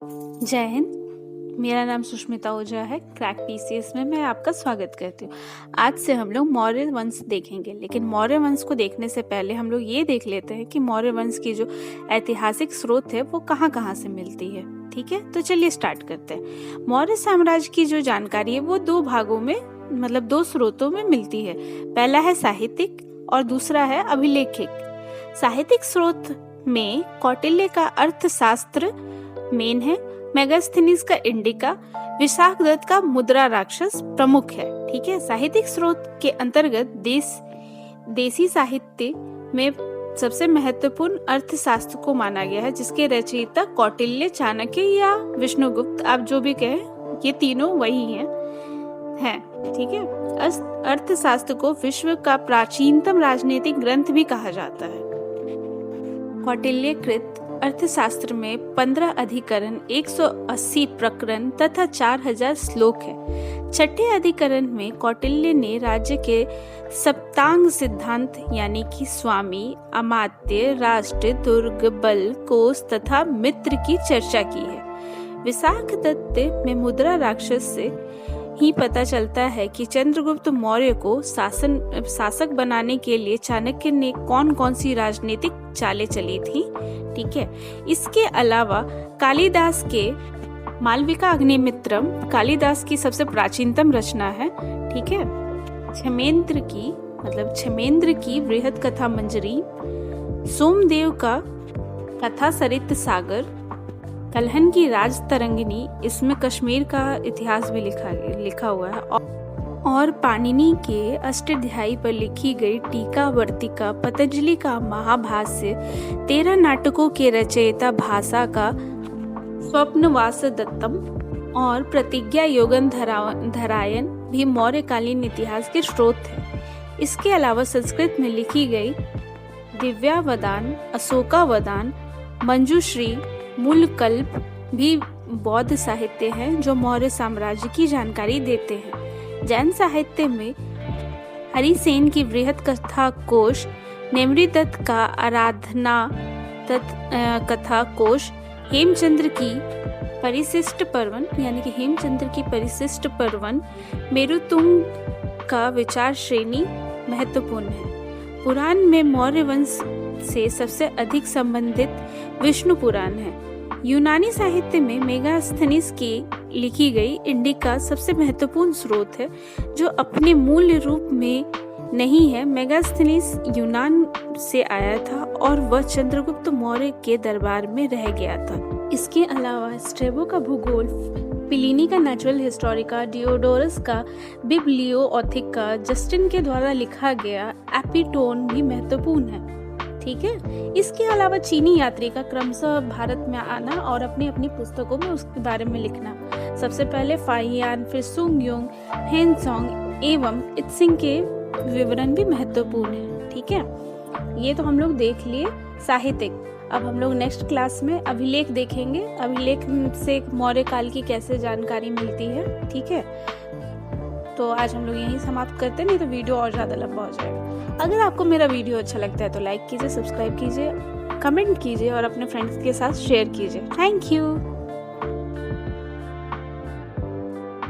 जय हिंद। मेरा नाम सुष्मिता ओझा है। क्रैक पीसीएस में मैं आपका स्वागत करती हूँ। आज से हम लोग मौर्य वंश देखेंगे, लेकिन मौर्य वंश को देखने से पहले हम लोग ये देख लेते हैं कि मौर्य वंश की जो ऐतिहासिक स्रोत है वो कहाँ कहाँ से मिलती है। ठीक है, तो चलिए स्टार्ट करते हैं। मौर्य साम्राज्य की जो जानकारी है वो दो भागों में, मतलब दो स्रोतों में मिलती है। पहला है साहित्यिक और दूसरा है अभिलेखिक। साहित्यिक स्रोत में कौटिल्य का अर्थशास्त्र मेन है, मेगास्थनीज का इंडिका, विशाखदत्त का मुद्रा राक्षस प्रमुख है। ठीक है, साहित्यिक स्रोत के अंतर्गत देसी साहित्य में सबसे महत्वपूर्ण अर्थशास्त्र को माना गया है, जिसके रचयिता कौटिल्य, चाणक्य या विष्णुगुप्त, आप जो भी कहें, ये तीनों वही हैं। ठीक है, अर्थशास्त्र को विश्व का प्राचीनतम राजनीतिक ग्रंथ भी कहा जाता है। कौटिल्य कृत अर्थशास्त्र में 15 अधिकरण, 180 प्रकरण तथा 4000 श्लोक है। छठे अधिकरण में कौटिल्य ने राज्य के सप्तांग सिद्धांत यानी कि स्वामी, अमात्य, राष्ट्र, दुर्ग, बल, कोष तथा मित्र की चर्चा की है। विशाखदत्त में मुद्रा राक्षस से ही पता चलता है कि चंद्रगुप्त मौर्य को शासक बनाने के लिए चाणक्य ने कौन कौन सी राजनीतिक चालें चली थी। ठीक है, इसके अलावा कालिदास के मालविका अग्निमित्रम कालिदास की सबसे प्राचीनतम रचना है। ठीक है, क्षमेंद्र की बृहद कथा मंजरी, सोमदेव का कथा सरित सागर, कल्हन की राज तरंगिनी, इसमें कश्मीर का इतिहास भी लिखा हुआ है, और पाणिनि के अष्टाध्यायी पर लिखी गई टीका वर्तिका, पतंजलि का महाभाष्य, 13 नाटकों के रचयिता भाषा का स्वप्नवास दत्तम और प्रतिज्ञा योगन धरायन भी मौर्यकालीन इतिहास के स्रोत है। इसके अलावा संस्कृत में लिखी गई दिव्यावदान, अशोकावदान, मंजूश्री, मूलकल्प भी बौद्ध साहित्य हैं जो मौर्य साम्राज्य की जानकारी देते हैं। जैन साहित्य में हरिसेन की बृहद कथा कोश, नेमिरदत्त का आराधना कथा कोश, हेमचंद्र की परिशिष्ट पर्वन यानी कि हेमचंद्र की परिशिष्ट पर्वन, मेरुतुंग का विचार श्रेणी महत्वपूर्ण है। पुराण में मौर्य वंश से सबसे अधिक संबंधित विष्णु पुराण है। यूनानी साहित्य में मेगास्थनीज की लिखी गई इंडिका सबसे महत्वपूर्ण स्रोत है, जो अपने मूल रूप में नहीं है। मेगास्थनीज यूनान से आया था और वह चंद्रगुप्त मौर्य के दरबार में रह गया था। इसके अलावा स्ट्रेबो का भूगोल, प्लिनी का नेचुरल हिस्टोरिका, डियोडोरस का बिब्लियोथिका, जस्टिन के द्वारा लिखा गया एपिटोन भी महत्वपूर्ण है। ठीक है, इसके अलावा चीनी यात्री का क्रमशः भारत में आना और अपनी अपनी पुस्तकों में उसके बारे में लिखना। सबसे पहले फाहियान, फिर सुंगयोंग, हेनसोंग एवं इत्सिंग के विवरण भी महत्वपूर्ण है। ठीक है, ये तो हम लोग देख लिए साहित्यिक। अब हम लोग नेक्स्ट क्लास में अभिलेख देखेंगे। अभिलेख से मौर्य काल की कैसे जानकारी मिलती है। ठीक है, तो आज हम लोग यहीं समाप्त करते हैं, नहीं तो वीडियो और ज़्यादा लंबा हो जाएगा। अगर आपको मेरा वीडियो अच्छा लगता है तो लाइक कीजिए, सब्सक्राइब कीजिए, कमेंट कीजिए और अपने फ्रेंड्स के साथ शेयर कीजिए। Thank you.